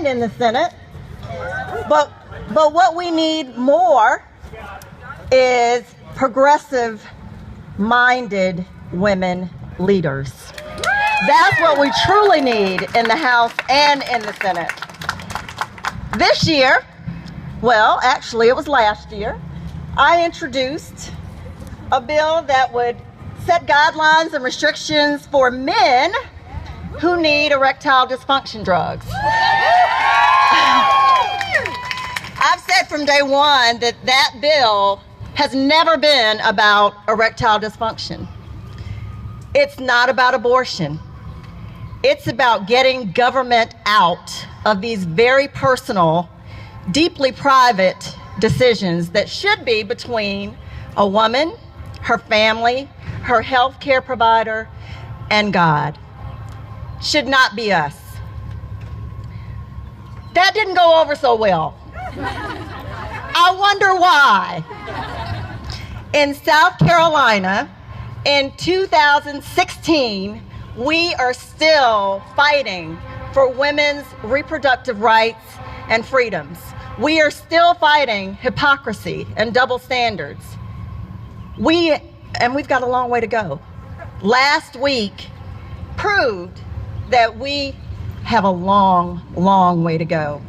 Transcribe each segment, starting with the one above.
and in the Senate. But what we need more is progressive-minded women leaders. That's what we truly need in the House and in the Senate. This year, well, actually it was last year, I introduced a bill that would set guidelines and restrictions for men who need erectile dysfunction drugs. I've said from day one that that bill has never been about erectile dysfunction. It's not about abortion. It's about getting government out of these very personal, deeply private decisions that should be between a woman, her family, her health care provider, and God. Should not be us. That didn't go over so well. I wonder why. In South Carolina, in 2016, we are still fighting for women's reproductive rights and freedoms. We are still fighting hypocrisy and double standards. We've got a long way to go. Last week proved that we have a long, long way to go.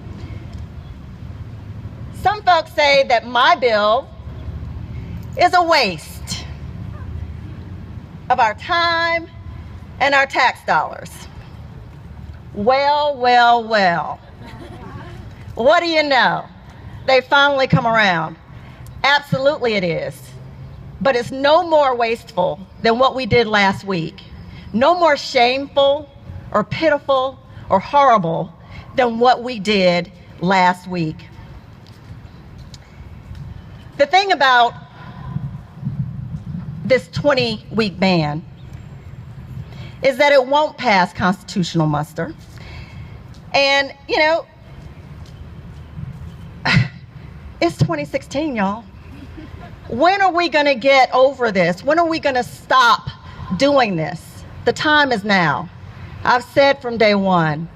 Some folks say that my bill is a waste of our time and our tax dollars. Well. What do you know? They finally come around. Absolutely it is. But it's no more wasteful than what we did last week. No more shameful or pitiful or horrible than what we did last week. The thing about this 20-week ban is that it won't pass constitutional muster. And, you know, it's 2016, y'all. When are we going to get over this? When are we going to stop doing this? The time is now. I've said from day one,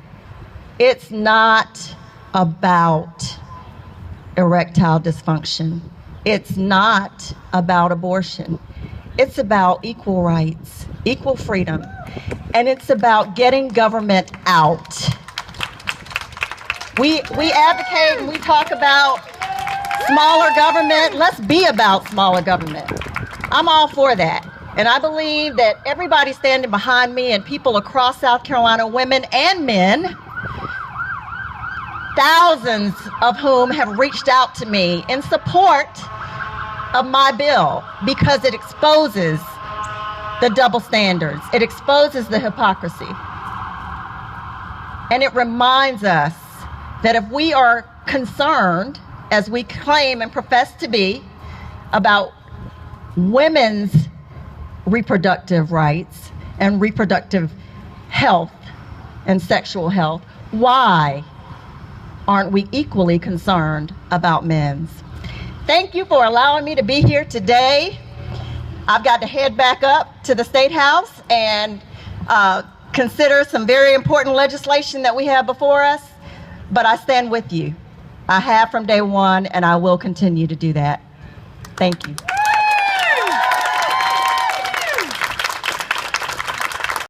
it's not about erectile dysfunction. It's not about abortion. It's about equal rights, equal freedom, and it's about getting government out. We advocate and we talk about smaller government. Let's be about smaller government. I'm all for that. And I believe that everybody standing behind me and people across South Carolina, women and men, thousands of whom have reached out to me in support of my bill because it exposes the double standards. It exposes the hypocrisy. And it reminds us that if we are concerned, as we claim and profess to be, about women's reproductive rights and reproductive health and sexual health, why aren't we equally concerned about men's? Thank you for allowing me to be here today. I've got to head back up to the State House and consider some very important legislation that we have before us, but I stand with you. I have from day one, and I will continue to do that. Thank you.